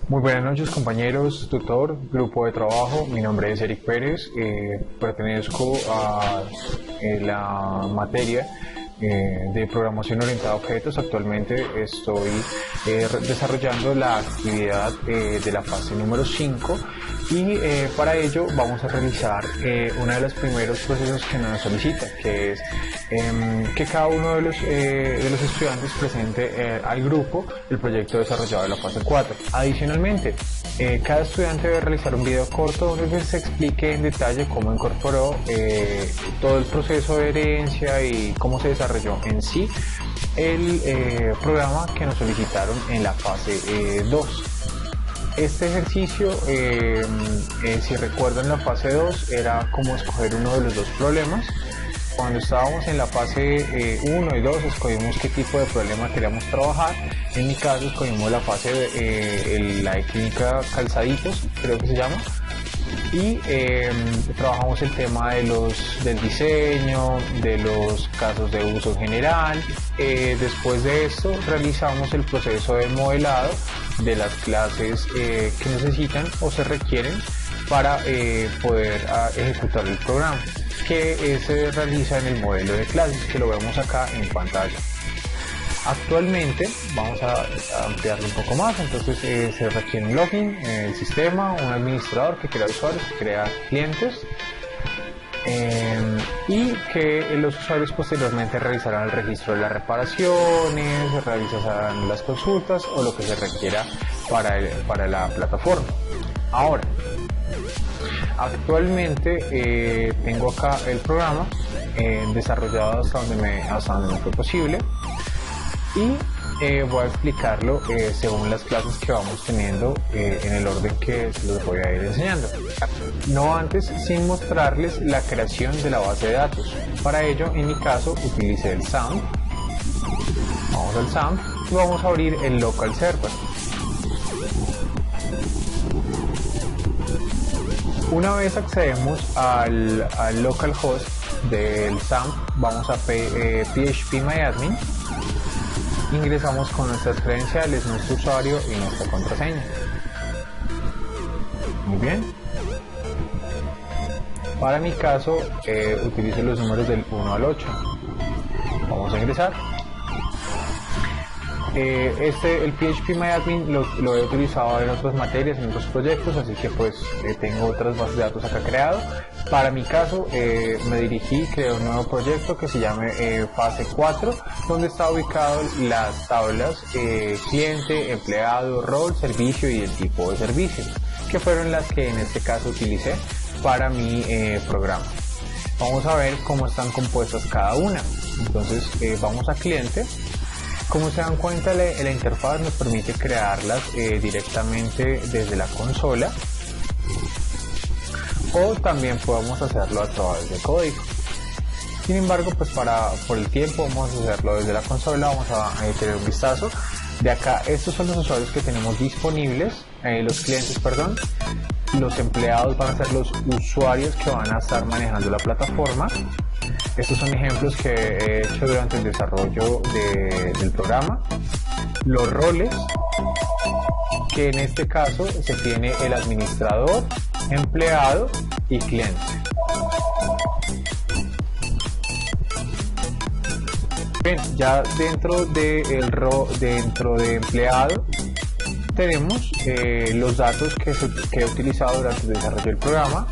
Muy buenas noches compañeros, tutor, grupo de trabajo. Mi nombre es Eric Pérez, pertenezco a la materia de programación orientada a objetos. Actualmente estoy desarrollando la actividad de la fase número 5 y para ello vamos a realizar uno de los primeros procesos que nos solicita, que es que cada uno de los estudiantes presente al grupo el proyecto desarrollado de la fase 4. Adicionalmente, cada estudiante debe realizar un video corto donde se explique en detalle cómo incorporó todo el proceso de herencia y cómo se desarrolló en sí el programa que nos solicitaron en la fase 2. Este ejercicio, si recuerdan, la fase 2 era como escoger uno de los dos problemas. Cuando estábamos en la fase 1 y 2 escogimos qué tipo de problema queríamos trabajar. En mi caso escogimos la fase la de clínica calzaditos, creo que se llama, y trabajamos el tema del diseño, de los casos de uso general. Después de esto realizamos el proceso de modelado de las clases que necesitan o se requieren para poder ejecutar el programa, que se realiza en el modelo de clases, que lo vemos acá en pantalla. Actualmente vamos a ampliarlo un poco más. Entonces se requiere un login en el sistema, un administrador que crea usuarios, que crea clientes, y que los usuarios posteriormente realizarán el registro de las reparaciones, realizarán las consultas o lo que se requiera para la plataforma. Ahora, actualmente tengo acá el programa desarrollado hasta donde me fue posible, y voy a explicarlo según las clases que vamos teniendo en el orden que se los voy a ir enseñando. No antes sin mostrarles la creación de la base de datos. Para ello, en mi caso, utilicé el SAMP. Vamos al SAMP y vamos a abrir el local server. Una vez accedemos al localhost del SAMP, vamos a phpMyAdmin. Ingresamos con nuestras credenciales, nuestro usuario y nuestra contraseña. Muy bien. Para mi caso, utilizo los números del 1 al 8. Vamos a ingresar. El phpMyAdmin lo he utilizado en otras materias, en otros proyectos, así que pues tengo otras bases de datos acá creado. Para mi caso me dirigí, creé un nuevo proyecto que se llame fase 4, donde está ubicado las tablas cliente, empleado, rol, servicio y el tipo de servicio, que fueron las que en este caso utilicé para mi programa. Vamos a ver cómo están compuestas cada una. Entonces vamos a cliente. Como se dan cuenta, la interfaz nos permite crearlas directamente desde la consola, o también podemos hacerlo a través de código. Sin embargo, pues por el tiempo vamos a hacerlo desde la consola. Vamos a tener un vistazo. De acá, estos son los usuarios que tenemos disponibles, los clientes, perdón. Los empleados van a ser los usuarios que van a estar manejando la plataforma. Estos son ejemplos que he hecho durante el desarrollo del programa. Los roles, que en este caso se tiene el administrador, empleado y cliente. Bien, ya dentro de empleado tenemos los datos que he utilizado durante el desarrollo del programa.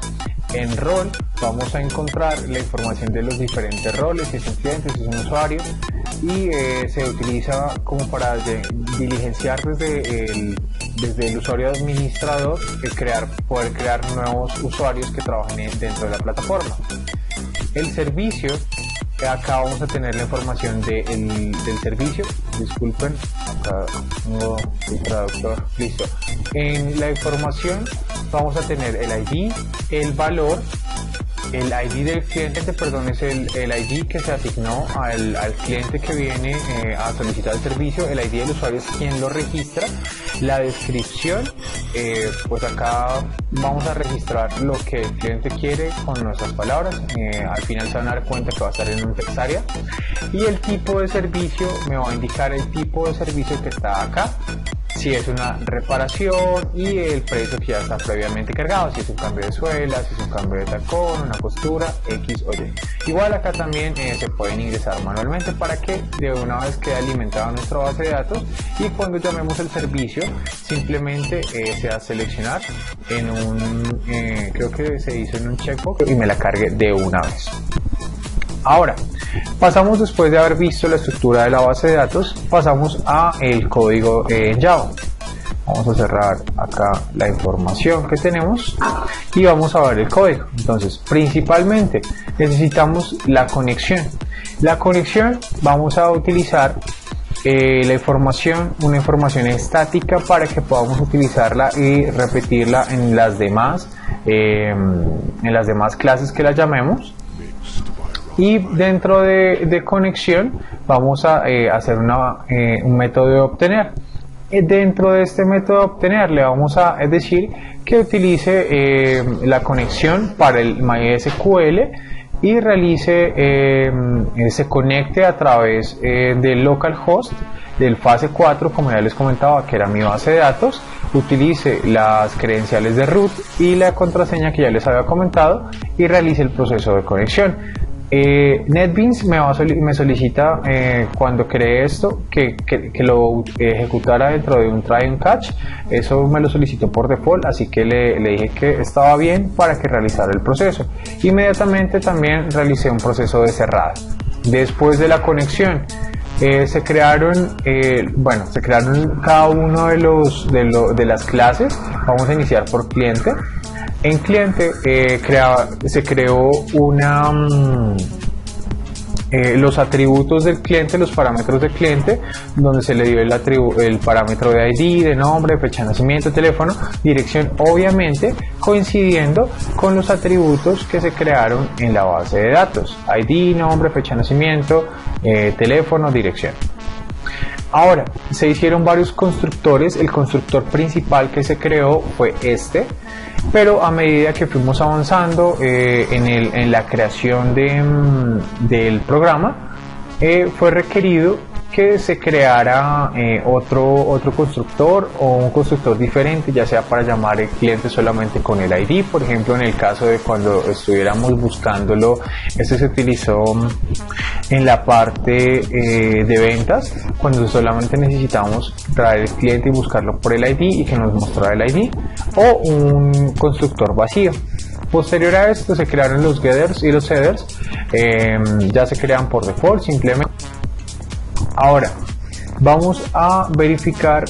En rol vamos a encontrar la información de los diferentes roles, si es un cliente, si es un usuario, y se utiliza como para diligenciar desde el usuario administrador poder crear nuevos usuarios que trabajen dentro de la plataforma. El servicio, acá vamos a tener la información del servicio. Disculpen, acá tengo el traductor, listo. En la información vamos a tener el ID, el valor. El ID del cliente, perdón, es el ID que se asignó al cliente que viene a solicitar el servicio. El ID del usuario es quien lo registra. La descripción, pues acá vamos a registrar lo que el cliente quiere con nuestras palabras. Al final se van a dar cuenta que va a estar en un text area. Y el tipo de servicio me va a indicar el tipo de servicio que está acá. si es una reparación y el precio que ya está previamente cargado, si es un cambio de suela, si es un cambio de tacón, una costura, X o Y. Igual acá también se pueden ingresar manualmente para que de una vez quede alimentada nuestra base de datos y cuando llamemos el servicio simplemente sea seleccionar en un, creo que se hizo en un checkbox y me la cargue de una vez. Ahora, pasamos después de haber visto la estructura de la base de datos, pasamos a el código en Java. Vamos a cerrar acá la información que tenemos y vamos a ver el código. Entonces, principalmente necesitamos la conexión. La conexión vamos a utilizar una información estática para que podamos utilizarla y repetirla en las demás clases que las llamemos. Y dentro de conexión vamos a hacer un método de obtener. Dentro de este método de obtener le vamos a decir que utilice la conexión para el MySQL y se conecte a través del localhost del fase 4, como ya les comentaba, que era mi base de datos, utilice las credenciales de root y la contraseña que ya les había comentado y realice el proceso de conexión. NetBeans me solicita cuando cree esto que lo ejecutara dentro de un try and catch. Eso me lo solicitó por default, así que le dije que estaba bien para que realizara el proceso. Inmediatamente también realicé un proceso de cerrada. Después de la conexión se crearon cada uno de las clases. Vamos a iniciar por cliente. En cliente se creó los atributos del cliente, los parámetros del cliente, donde se le dio el parámetro de ID, de nombre, fecha de nacimiento, teléfono, dirección, obviamente coincidiendo con los atributos que se crearon en la base de datos: ID, nombre, fecha de nacimiento, teléfono, dirección. Ahora, se hicieron varios constructores. El constructor principal que se creó fue este, pero a medida que fuimos avanzando en la creación del programa, fue requerido que se creara otro constructor o un constructor diferente, ya sea para llamar el cliente solamente con el ID. Por ejemplo, en el caso de cuando estuviéramos buscándolo, este se utilizó en la parte de ventas, cuando solamente necesitamos traer el cliente y buscarlo por el ID y que nos mostrara el ID, o un constructor vacío. Posterior a esto se crearon los getters y los setters, ya se crean por default simplemente. Ahora vamos a verificar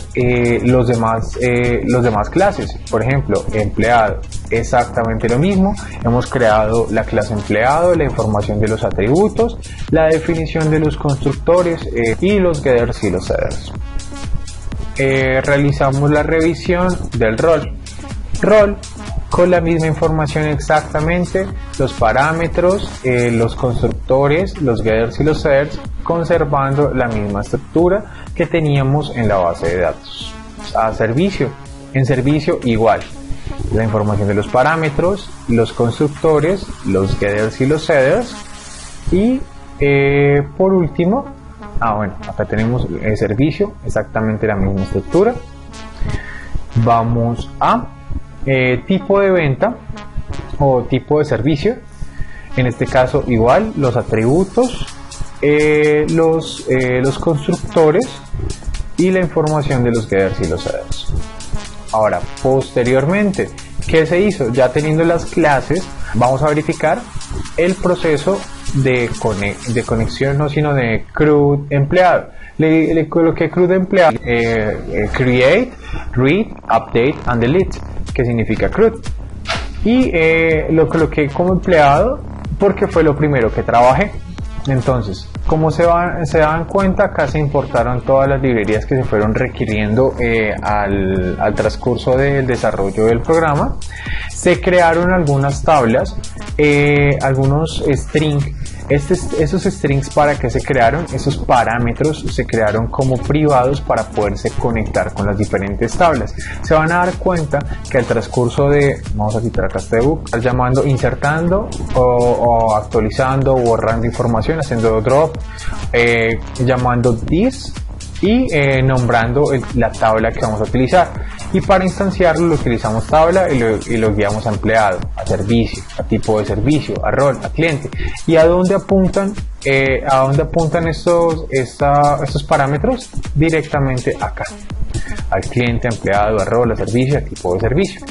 los demás clases. Por ejemplo, empleado, exactamente lo mismo. Hemos creado la clase empleado, la información de los atributos, la definición de los constructores y los getters y los setters. Realizamos la revisión del rol con la misma información exactamente, los parámetros, los constructores, los getters y los setters, conservando la misma estructura que teníamos en la base de datos. En servicio igual, la información de los parámetros, los constructores, los getters y los setters, y por último, acá tenemos el servicio, exactamente la misma estructura. Vamos a tipo de venta o tipo de servicio. En este caso igual, los atributos, los constructores y la información de los getters y los setters. Ahora, posteriormente, ¿qué se hizo? Ya teniendo las clases, vamos a verificar el proceso de conexión, no sino de CRUD empleado. Le coloqué CRUD empleado, create, read, update and delete, que significa CRUD, y lo coloqué como empleado porque fue lo primero que trabajé. Entonces, como se dan cuenta, acá se importaron todas las librerías que se fueron requiriendo al transcurso del desarrollo del programa. Se crearon algunas tablas, algunos strings. Esos strings, ¿para qué se crearon? Esos parámetros se crearon como privados para poderse conectar con las diferentes tablas. Se van a dar cuenta que al transcurso vamos a quitar acá este bug, llamando, insertando o actualizando o borrando información, haciendo drop, llamando this y nombrando la tabla que vamos a utilizar, y para instanciarlo lo utilizamos tabla y lo guiamos a empleado, a servicio, a tipo de servicio, a rol, a cliente. ¿Y a dónde apuntan estos parámetros? Directamente acá, al cliente, a empleado, a rol, a servicio, a tipo de servicio.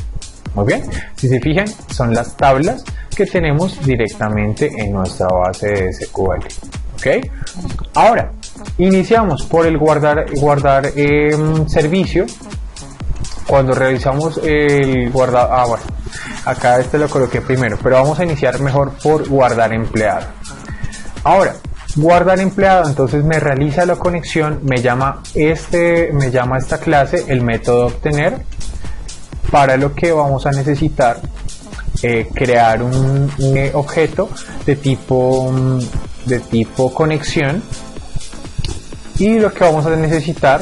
Muy bien, si se fijan, son las tablas que tenemos directamente en nuestra base de SQL. ¿Ok? Ahora, iniciamos por el guardar servicio. Cuando realizamos el guardar, bueno, acá lo coloqué primero, pero vamos a iniciar mejor por guardar empleado. Ahora, guardar empleado, entonces me realiza la conexión, me llama esta clase el método obtener, para lo que vamos a necesitar crear un objeto de tipo conexión, y lo que vamos a necesitar,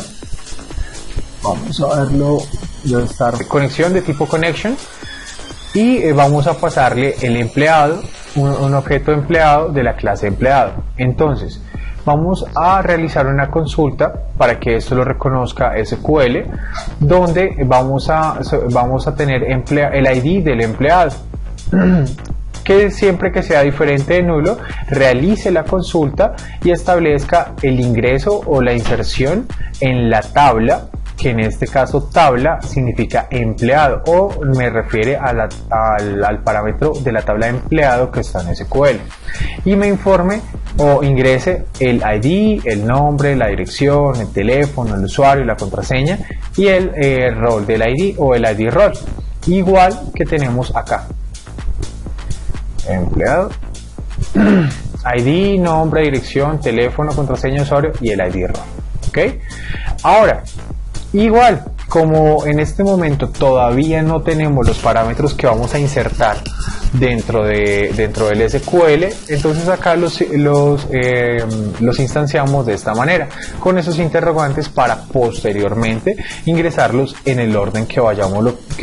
vamos a verlo, conexión de tipo connection, y vamos a pasarle el empleado, un objeto de empleado de la clase empleado. Entonces vamos a realizar una consulta para que esto lo reconozca SQL, donde vamos a tener el ID del empleado, que siempre que sea diferente de nulo realice la consulta y establezca el ingreso o la inserción en la tabla, que en este caso tabla significa empleado, o me refiere al parámetro de la tabla de empleado que está en SQL, y me informe o ingrese el ID, el nombre, la dirección, el teléfono, el usuario, la contraseña y el rol del ID o el ID rol, igual que tenemos acá. Empleado, ID, nombre, dirección, teléfono, contraseña, usuario y el ID rol. ¿Ok? Ahora, igual, como en este momento todavía no tenemos los parámetros que vamos a insertar dentro del SQL, entonces acá los instanciamos de esta manera, con esos interrogantes, para posteriormente ingresarlos en el orden que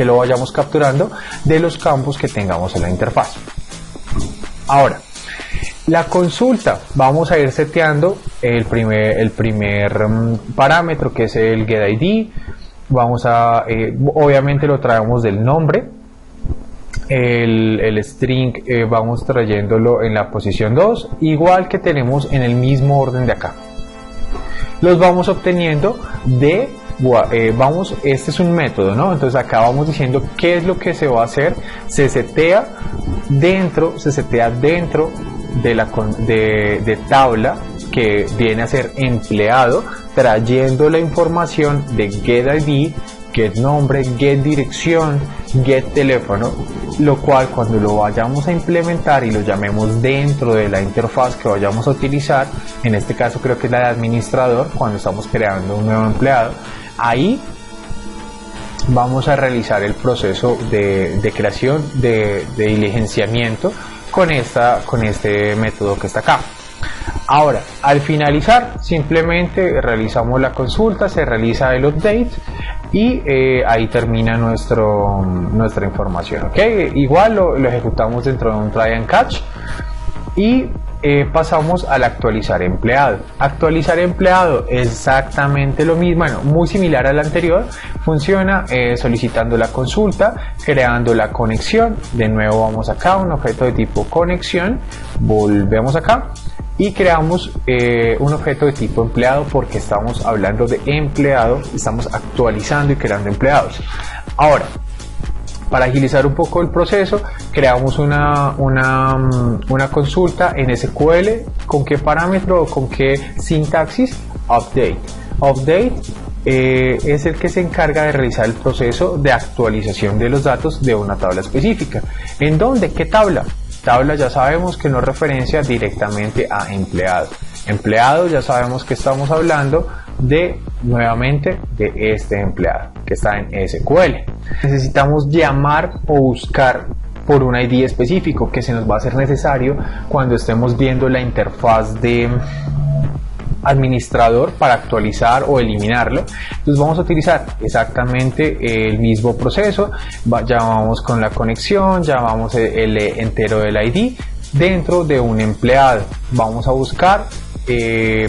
lo vayamos capturando de los campos que tengamos en la interfaz. Ahora, la consulta, vamos a ir seteando el primer parámetro, que es el getID. Obviamente lo traemos del nombre. El string vamos trayéndolo en la posición 2, igual que tenemos en el mismo orden de acá. Los vamos obteniendo este es un método, ¿no? Entonces acá vamos diciendo qué es lo que se va a hacer. Se setea dentro de tabla, que viene a ser empleado, trayendo la información de getID, getNombre, getDirección, getTeléfono, lo cual cuando lo vayamos a implementar y lo llamemos dentro de la interfaz que vayamos a utilizar, en este caso creo que es la de administrador, cuando estamos creando un nuevo empleado, ahí vamos a realizar el proceso de creación de diligenciamiento con este método que está acá. Ahora, al finalizar, simplemente realizamos la consulta, se realiza el update y ahí termina nuestra información. ¿Okay? Igual lo ejecutamos dentro de un try and catch y pasamos al actualizar empleado. Actualizar empleado es exactamente lo mismo, bueno, muy similar al anterior. Funciona solicitando la consulta, creando la conexión. De nuevo vamos acá, un objeto de tipo conexión, volvemos acá y creamos un objeto de tipo empleado, porque estamos hablando de empleado, estamos actualizando y creando empleados. Ahora, para agilizar un poco el proceso, creamos una consulta en SQL. ¿Con qué parámetro o con qué sintaxis? Update. Update es el que se encarga de realizar el proceso de actualización de los datos de una tabla específica. ¿En dónde? ¿Qué tabla? Tabla ya sabemos que nos referencia directamente a empleado. Empleado ya sabemos que estamos hablando nuevamente de este empleado que está en SQL. Necesitamos llamar o buscar por un ID específico, que se nos va a hacer necesario cuando estemos viendo la interfaz de administrador para actualizar o eliminarlo. Entonces vamos a utilizar exactamente el mismo proceso. Llamamos con la conexión, llamamos el entero del ID dentro de un empleado. Vamos a buscar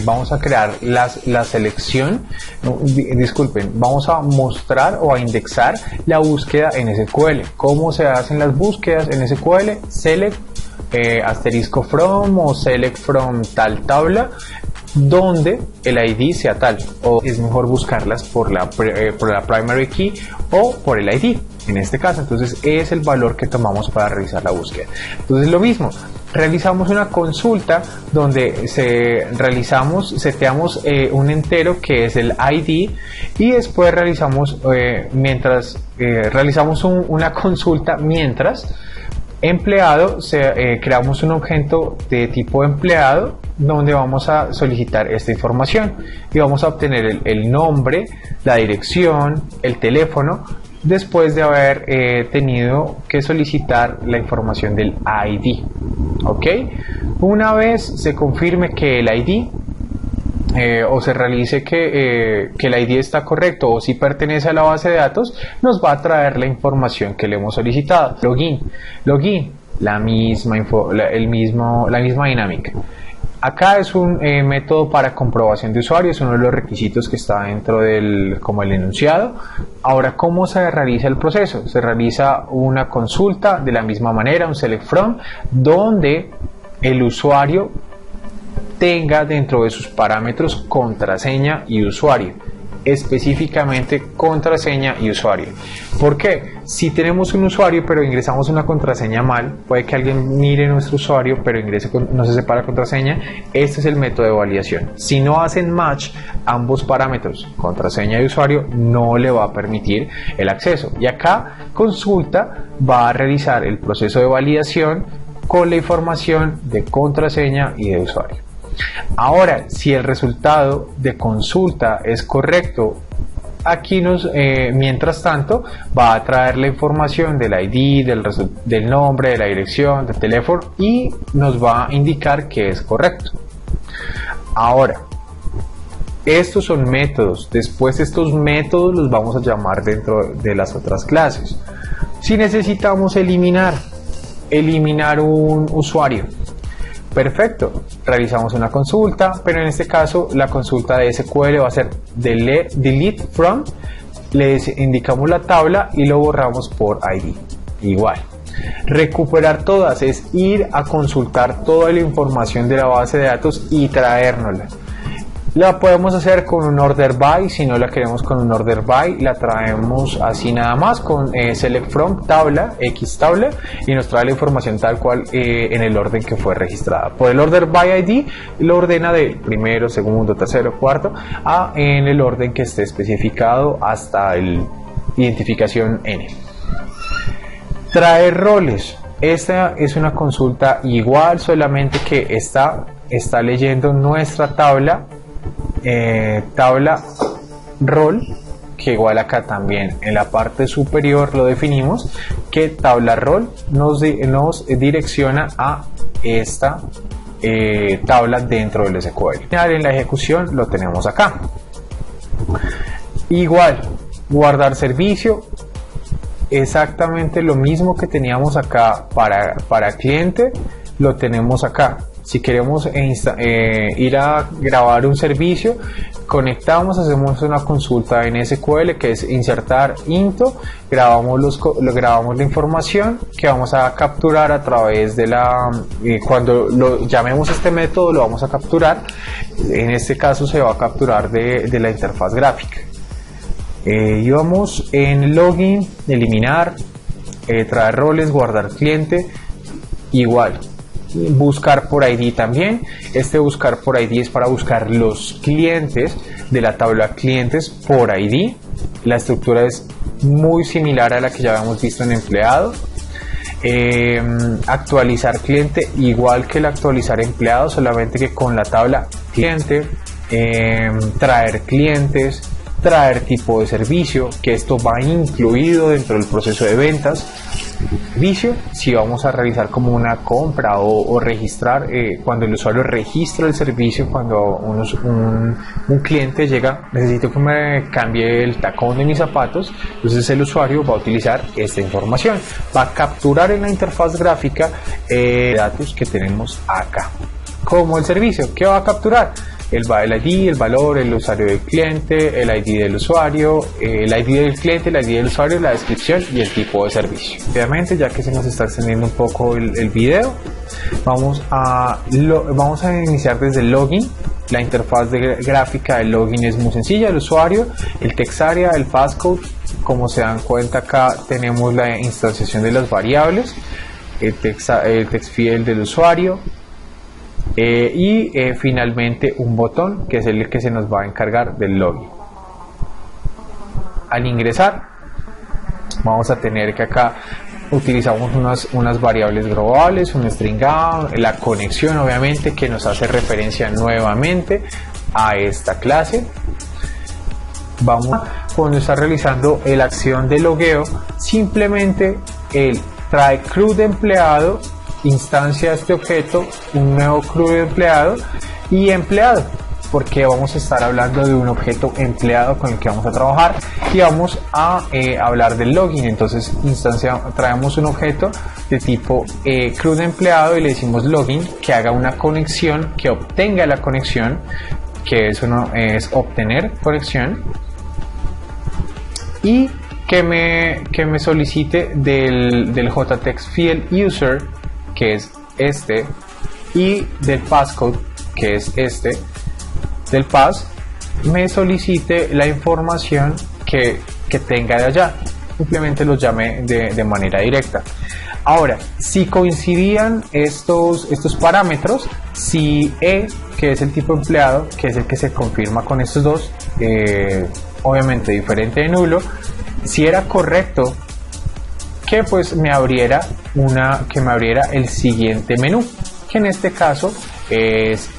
vamos a crear la selección, disculpen, vamos a mostrar o a indexar la búsqueda en SQL. ¿Cómo se hacen las búsquedas en SQL? Select asterisco from o select from tal tabla donde el ID sea tal, o es mejor buscarlas por la primary key o por el ID en este caso. Entonces es el valor que tomamos para realizar la búsqueda. Entonces lo mismo, realizamos una consulta donde seteamos un entero que es el ID, y después realizamos una consulta mientras empleado, creamos un objeto de tipo empleado donde vamos a solicitar esta información y vamos a obtener el nombre, la dirección, el teléfono, después de haber tenido que solicitar la información del ID. ¿Ok? Una vez se confirme que el ID o se realice que el ID está correcto o si pertenece a la base de datos, nos va a traer la información que le hemos solicitado. Login, la misma dinámica. Acá es un método para comprobación de usuario, es uno de los requisitos que está dentro como el enunciado. Ahora, ¿cómo se realiza el proceso? Se realiza una consulta de la misma manera, un select from, donde el usuario tenga dentro de sus parámetros contraseña y usuario, específicamente contraseña y usuario. ¿Por qué? Si tenemos un usuario pero ingresamos una contraseña mal, puede que alguien mire nuestro usuario pero no se separa la contraseña. Este es el método de validación. Si no hacen match ambos parámetros, contraseña y usuario, no le va a permitir el acceso. Y acá consulta va a realizar el proceso de validación con la información de contraseña y de usuario. Ahora, si el resultado de consulta es correcto, aquí mientras tanto va a traer la información del ID, del nombre, de la dirección, del teléfono, y nos va a indicar que es correcto. Ahora, estos son métodos. Después estos métodos los vamos a llamar dentro de las otras clases. Si necesitamos eliminar un usuario, perfecto, realizamos una consulta, pero en este caso la consulta de SQL va a ser delete from, le indicamos la tabla y lo borramos por ID. Igual, recuperar todas es ir a consultar toda la información de la base de datos y traérnosla. La podemos hacer con un order by. Si no la queremos con un order by, la traemos así nada más con select from tabla, x tabla, y nos trae la información tal cual en el orden que fue registrada. Por el order by ID lo ordena de primero, segundo, tercero, cuarto en el orden que esté especificado hasta el identificación N. Traer roles. Esta es una consulta igual, solamente que está leyendo nuestra tabla rol, que igual acá también en la parte superior lo definimos, que tabla rol nos direcciona a esta tabla dentro del SQL. En la ejecución lo tenemos acá. Igual, guardar servicio, exactamente lo mismo que teníamos acá para cliente, lo tenemos acá. Si queremos ir a grabar un servicio, conectamos, hacemos una consulta en SQL que es insertar into, grabamos la información que vamos a capturar a través de cuando llamemos este método lo vamos a capturar. En este caso se va a capturar de la interfaz gráfica. Y vamos en login, eliminar, traer roles, guardar cliente, igual. Buscar por ID también. Buscar por ID es para buscar los clientes de la tabla clientes por ID. La estructura es muy similar a la que ya habíamos visto en empleado. Actualizar cliente, igual que el actualizar empleado, solamente que con la tabla cliente. Traer clientes, traer tipo de servicio, que esto va incluido dentro del proceso de ventas. Servicio, si vamos a realizar como una compra o registrar, cuando el usuario registra el servicio, cuando un cliente llega, necesito que me cambie el tacón de mis zapatos, entonces el usuario va a utilizar esta información, va a capturar en la interfaz gráfica datos que tenemos acá. como el servicio. ¿Qué va a capturar? El ID, el valor, el usuario del cliente, el ID del usuario, el ID del cliente, el ID del usuario, la descripción y el tipo de servicio. Obviamente, ya que se nos está extendiendo un poco el video, vamos a iniciar desde el login. La interfaz gráfica del login es muy sencilla. El usuario, el text area, el passcode. Como se dan cuenta, acá tenemos la instanciación de las variables, el text field del usuario, y finalmente un botón que es el que se nos va a encargar del login. Al ingresar vamos a tener que acá utilizamos unas variables globales, un string out, la conexión obviamente que nos hace referencia nuevamente a esta clase. Cuando está realizando la acción de logueo, simplemente él trae crew de empleado, instancia este objeto, un nuevo crew de empleado y empleado, porque vamos a estar hablando de un objeto empleado con el que vamos a trabajar y vamos a hablar del login. Entonces traemos un objeto de tipo crew de empleado y le decimos login, que haga una conexión, que obtenga la conexión, que eso no es obtener conexión, y que me solicite del JText Field User, que es este, y del passcode, que es este, del pass, me solicite la información que tenga de allá. Simplemente los llame de manera directa. Ahora, si coincidían estos parámetros, si E, que es el tipo empleado, que es el que se confirma con estos dos, obviamente diferente de nulo, si era correcto, que pues me abriera el siguiente menú, que en este caso es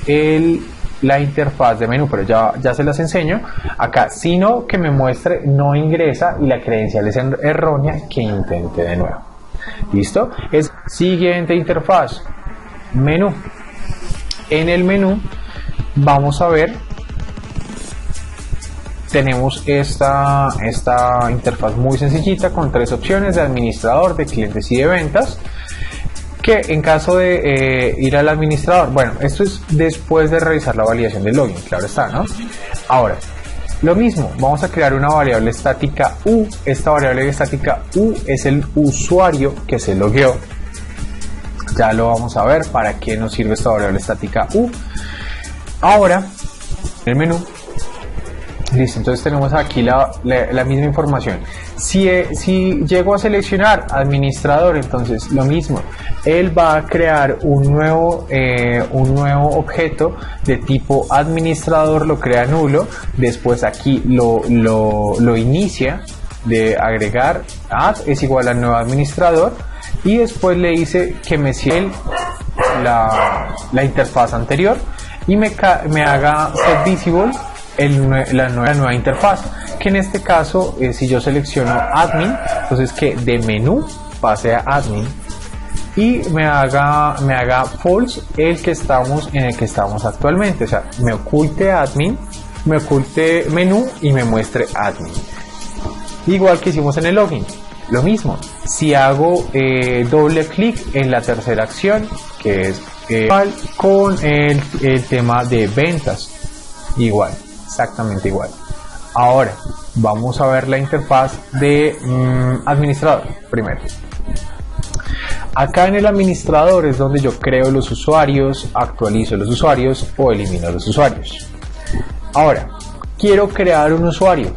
la interfaz de menú, pero ya se las enseño acá, sino que me muestre no ingresa y la credencial es errónea, que intente de nuevo. ¿Listo? Es siguiente interfaz, menú. En el menú vamos a ver, tenemos esta interfaz muy sencillita con tres opciones de administrador, de clientes y de ventas, que en caso de ir al administrador, bueno, esto es después de realizar la validación del login, claro está, ¿no? Ahora, lo mismo, vamos a crear una variable estática U. Esta variable estática U es el usuario que se logueó. Ya lo vamos a ver para qué nos sirve esta variable estática U. Ahora, en el menú, listo, entonces tenemos aquí la misma información. Si llego a seleccionar administrador, entonces lo mismo, él va a crear un nuevo objeto de tipo administrador, lo crea nulo, después aquí lo inicia de agregar add es igual a nuevo administrador, y después le dice que me cierre la interfaz anterior y me haga set visible la nueva interfaz, que en este caso si yo selecciono admin, entonces que de menú pase a admin y me haga false en el que estamos actualmente, o sea, me oculte admin, me oculte menú y me muestre admin, igual que hicimos en el login. Lo mismo, si hago doble clic en la tercera acción, que es igual con el tema de ventas, igual, exactamente igual. Ahora vamos a ver la interfaz de administrador primero. Acá en el administrador es donde yo creo los usuarios, actualizo los usuarios o elimino los usuarios. Ahora, quiero crear un usuario.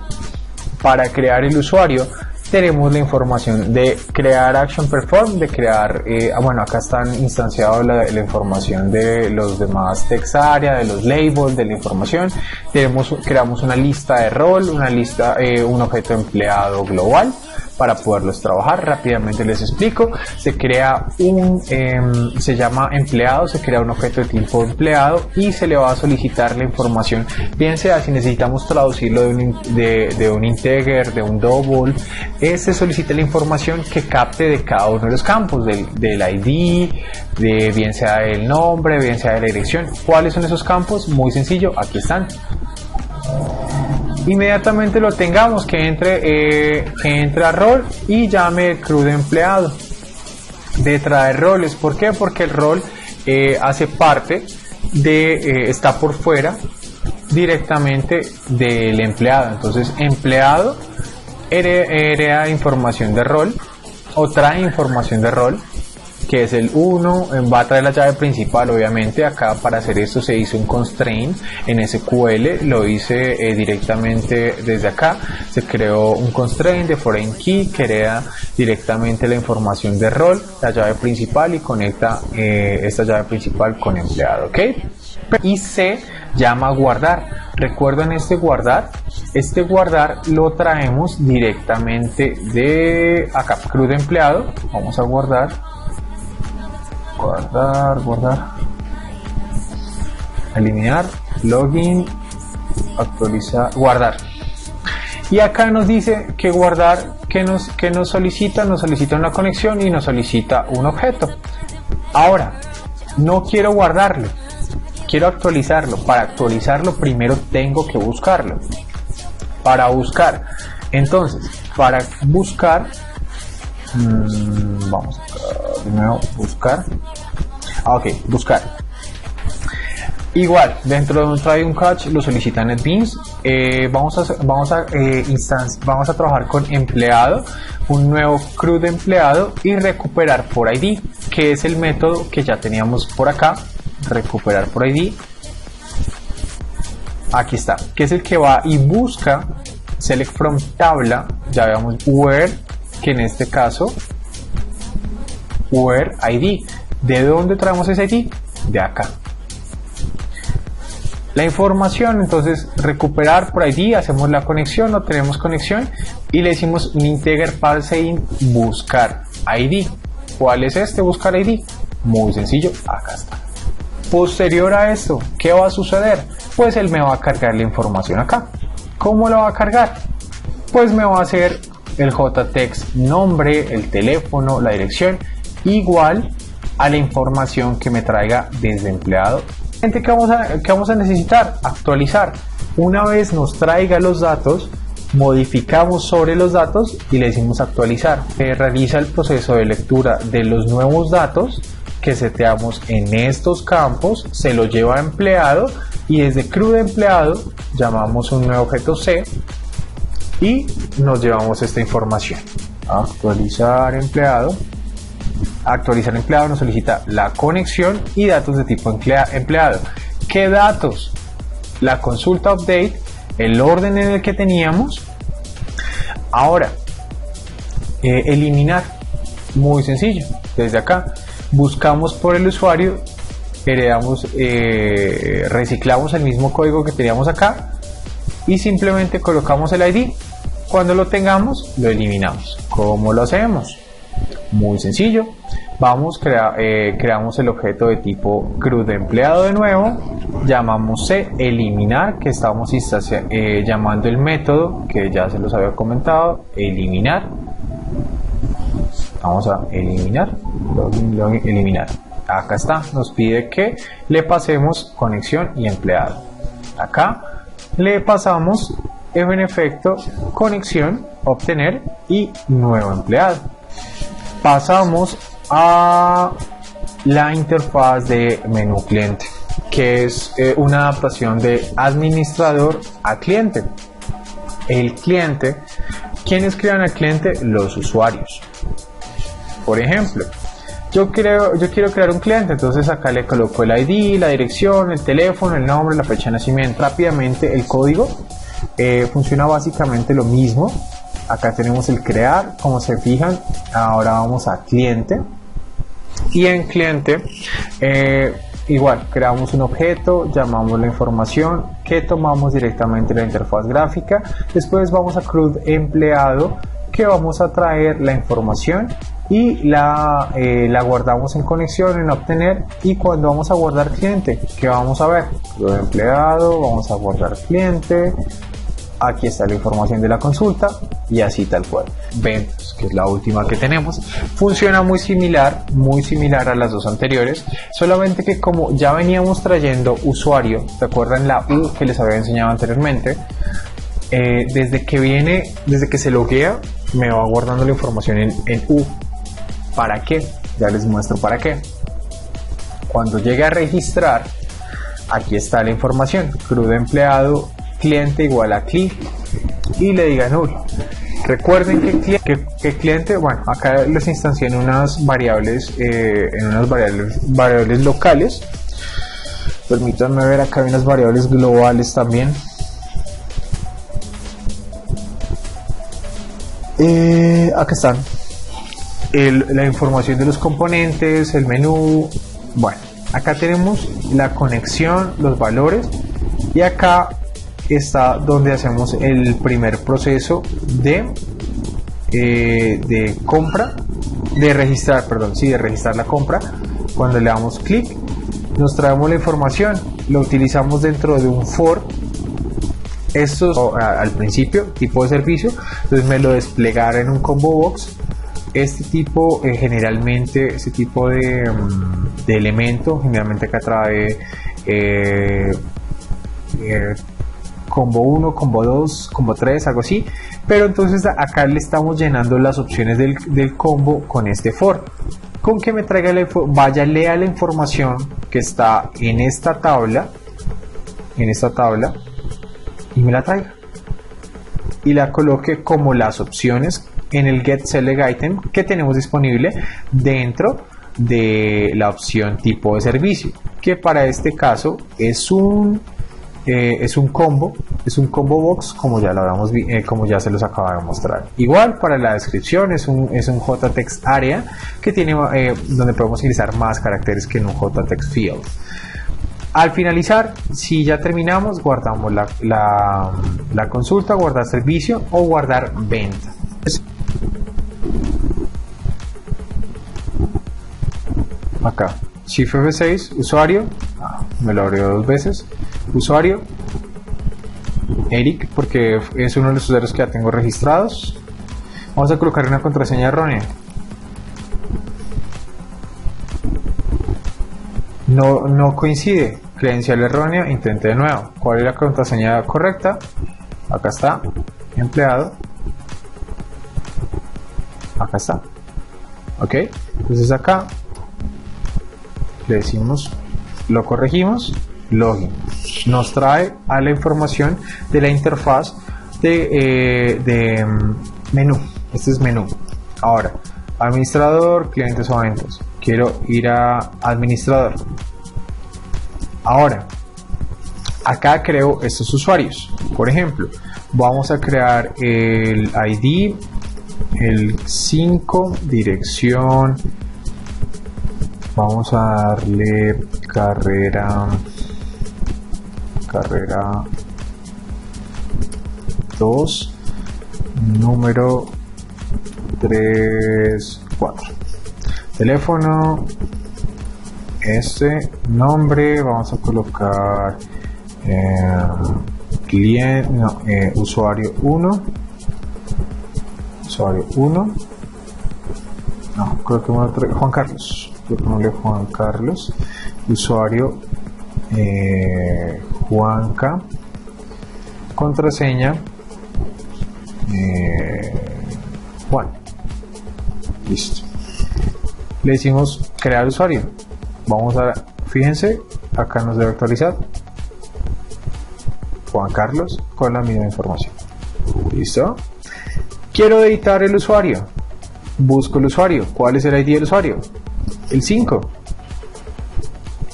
Para crear el usuario tenemos la información de crear action perform, de crear, bueno, acá están instanciados la información de los demás text area, de los labels, de la información. Creamos una lista de rol, un objeto empleado global para poderlos trabajar. Rápidamente les explico. Se crea se llama empleado, se crea un objeto de tipo empleado y se le va a solicitar la información, bien sea si necesitamos traducirlo de un integer, de un double, se solicita la información que capte de cada uno de los campos, del ID, bien sea el nombre, bien sea de la dirección. ¿Cuáles son esos campos? Muy sencillo, aquí están. Inmediatamente lo tengamos, que entre a rol y llame el crew de empleado de traer roles. ¿Por qué? Porque el rol hace parte está por fuera directamente del empleado. Entonces empleado hereda información de rol o trae información de rol, que es el 1, va a traer la llave principal. Obviamente acá para hacer esto se hizo un constraint en SQL, lo hice directamente desde acá, se creó un constraint de foreign key que hereda directamente la información de rol, la llave principal, y conecta esta llave principal con empleado, ¿ok? Y se llama guardar. Recuerden este guardar lo traemos directamente de acá, CRUD empleado. Vamos a guardar, eliminar, login, actualizar, guardar. Y acá nos dice que guardar, que nos solicita una conexión y nos solicita un objeto. Ahora, no quiero guardarlo, quiero actualizarlo. Para actualizarlo primero tengo que buscarlo. Entonces, para buscar, vamos a primero buscar. Buscar. Igual, dentro de un try un catch lo solicita NetBeans. Vamos a trabajar con empleado, un nuevo CRUD empleado, y recuperar por ID, que es el método que ya teníamos por acá. Recuperar por ID, aquí está, que es el que va y busca select from tabla, ya veamos where, que en este caso where ID. ¿De dónde traemos ese ID? De acá. La información, entonces recuperar por ID, hacemos la conexión, no tenemos conexión y le decimos un integer parseInt buscar ID. ¿Cuál es este buscar ID? Muy sencillo, acá está. Posterior a esto, ¿qué va a suceder? Pues él me va a cargar la información acá. ¿Cómo lo va a cargar? Pues me va a hacer el JText nombre, el teléfono, la dirección, igual a la información que me traiga desde empleado. ¿Qué vamos a necesitar? Actualizar. Una vez nos traiga los datos, modificamos sobre los datos y le decimos actualizar. Realiza el proceso de lectura de los nuevos datos que seteamos en estos campos, se lo lleva a empleado y desde CRUD empleado llamamos un nuevo objeto C y nos llevamos esta información. Actualizar empleado. Actualizar empleado nos solicita la conexión y datos de tipo empleado. ¿Qué datos? La consulta update, el orden en el que teníamos. Ahora, eliminar, muy sencillo, desde acá buscamos por el usuario, heredamos, reciclamos el mismo código que teníamos acá y simplemente colocamos el ID. Cuando lo tengamos, lo eliminamos. ¿Cómo lo hacemos? Muy sencillo. Creamos el objeto de tipo CRUD empleado de nuevo, llamamos C, eliminar, que estamos llamando el método que ya se los había comentado, eliminar. Vamos a eliminar, login, eliminar. Acá está, nos pide que le pasemos conexión y empleado. Acá le pasamos en efecto conexión, obtener y nuevo empleado. Pasamos a la interfaz de menú cliente, que es una adaptación de administrador a cliente. El cliente, ¿quiénes crean al cliente? Los usuarios. Por ejemplo, yo quiero crear un cliente, entonces acá le coloco el ID, la dirección, el teléfono, el nombre, la fecha de nacimiento. Rápidamente el código funciona básicamente lo mismo. Acá tenemos el crear, como se fijan. Ahora vamos a cliente y en cliente igual creamos un objeto, llamamos la información que tomamos directamente de la interfaz gráfica. Después vamos a CRUD empleado, que vamos a traer la información y la guardamos en conexión, en obtener. Y cuando vamos a guardar cliente, ¿qué vamos a ver? CRUD empleado, vamos a guardar cliente. Aquí está la información de la consulta y así tal cual. Ventas, que es la última que tenemos, funciona muy similar a las dos anteriores, solamente que como ya veníamos trayendo usuario, ¿recuerdan la U que les había enseñado anteriormente? Desde que se loguea me va guardando la información en U. ¿Para qué? Ya les muestro para qué. Cuando llegue a registrar, aquí está la información, CRUD de empleado, cliente igual a click, y le diga null. Recuerden que cliente, bueno, acá les instancié en unas variables, variables locales. Permítanme ver, acá hay unas variables globales también. Acá están la información de los componentes, el menú. Bueno, acá tenemos la conexión, los valores, y acá está donde hacemos el primer proceso de compra, de registrar la compra. Cuando le damos clic, nos traemos la información, lo utilizamos dentro de un for. Esto al principio, tipo de servicio, entonces me lo desplegará en un combo box. Este tipo, generalmente, ese tipo de elemento, generalmente acá trae combo 1, combo 2, combo 3, algo así. Pero entonces acá le estamos llenando las opciones del combo con este for. Con que me traiga vaya, lea la información que está en esta tabla, y me la traiga. Y la coloque como las opciones en el Get Select Item que tenemos disponible dentro de la opción tipo de servicio, que para este caso es un combo box, como ya lo habíamos como ya se los acaba de mostrar. Igual para la descripción es un JText Area que tiene donde podemos utilizar más caracteres que en un JText Field. Al finalizar, si ya terminamos, guardamos la consulta, guardar servicio o guardar venta. Acá, Shift F6, usuario, me lo abrió 2 veces, usuario, Eric, porque es uno de los usuarios que ya tengo registrados. Vamos a colocar una contraseña errónea. No coincide, credencial errónea, intente de nuevo. ¿Cuál es la contraseña correcta? Acá está, empleado. Acá está. Ok, entonces acá le decimos, lo corregimos, login. Nos trae a la información de la interfaz de menú. Este es menú. Ahora, administrador, clientes o ventas. Quiero ir a administrador. Ahora, acá creo estos usuarios. Por ejemplo, vamos a crear el ID, el 5, dirección. Vamos a darle carrera 2, número 34, teléfono, nombre, vamos a colocar usuario 1, no, creo que Juan Carlos, Juan Carlos, usuario Juanca, contraseña Juan. Listo. Le decimos crear usuario. Vamos a, fíjense, acá nos debe actualizar Juan Carlos con la misma información. Listo. Quiero editar el usuario. Busco el usuario. ¿Cuál es el ID del usuario? El 5.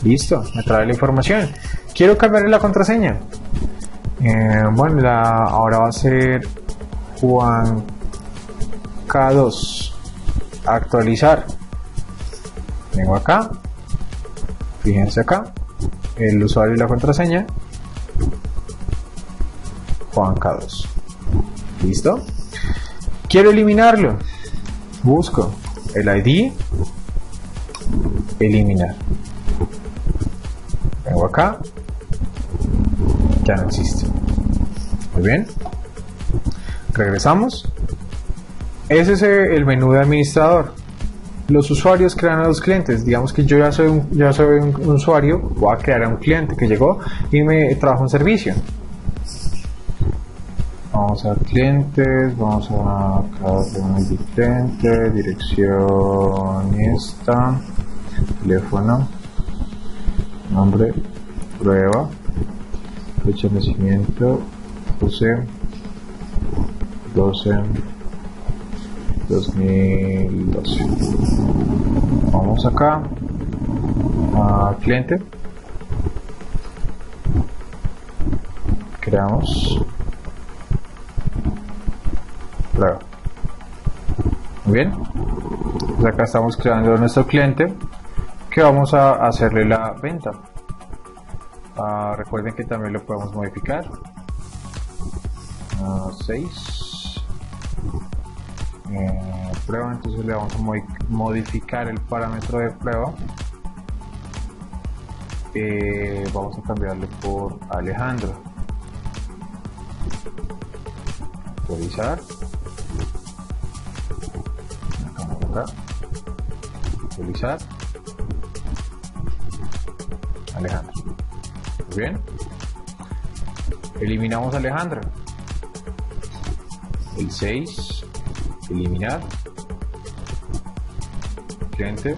Listo, me trae la información. Quiero cambiarle la contraseña. Bueno, ahora va a ser Juan K2. Actualizar. Vengo acá. Fíjense acá. El usuario y la contraseña. Juan K2. Listo. Quiero eliminarlo. Busco el ID. Eliminar. Vengo acá. Ya no existe. Muy bien. Regresamos. Ese es el menú de administrador. Los usuarios crean a los clientes. Digamos que yo ya soy un usuario. Voy a crear a un cliente que llegó y me trajo un servicio. Vamos a clientes. Vamos a crear cliente. Dirección esta. Teléfono. Nombre. prueba, fecha de nacimiento 12/12/2012. Vamos acá a cliente, creamos prueba. Muy bien, pues acá estamos creando nuestro cliente que vamos a hacerle la venta. Recuerden que también lo podemos modificar. 6 prueba, entonces le vamos a modificar el parámetro de prueba. Vamos a cambiarle por Alejandro. Actualizar. Acá. Actualizar. Alejandro. Muy bien. Eliminamos a Alejandro. El 6. Eliminar. Cliente.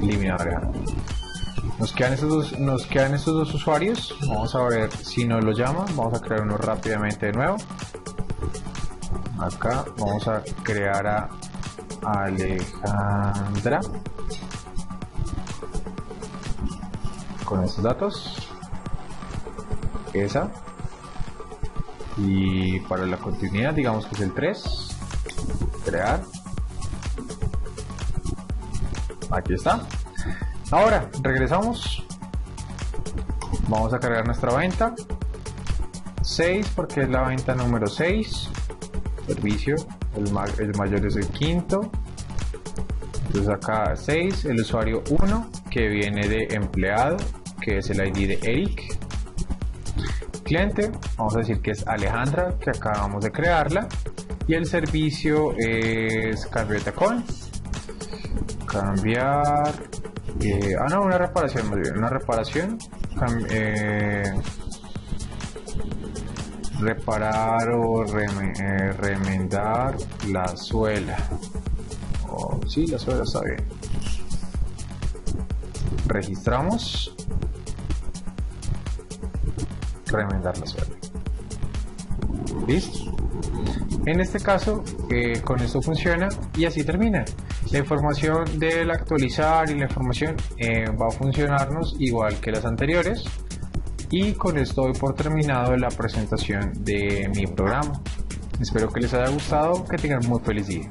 Eliminar a Alejandro. Nos quedan estos dos usuarios. Vamos a ver si nos lo llama. Vamos a crear uno rápidamente de nuevo. Acá vamos a crear a Alejandra con estos datos, esa, y para la continuidad digamos que es el 3, crear. Aquí está. Ahora regresamos, vamos a cargar nuestra venta 6 porque es la venta número 6. Servicio, el mayor es el quinto. Entonces acá 6, el usuario 1 que viene de empleado, que es el ID de Eric. Cliente, vamos a decir que es Alejandra, que acabamos de crearla. Y el servicio es cambio de tacón. Cambiar. No, una reparación, más bien, una reparación. Reparar o remendar la suela. Sí, la suela está bien. Registramos. Remendar la suela. Listo. En este caso, con esto funciona y así termina. La información del actualizar y la información va a funcionarnos igual que las anteriores. Y con esto doy por terminado la presentación de mi programa. Espero que les haya gustado, que tengan muy feliz día.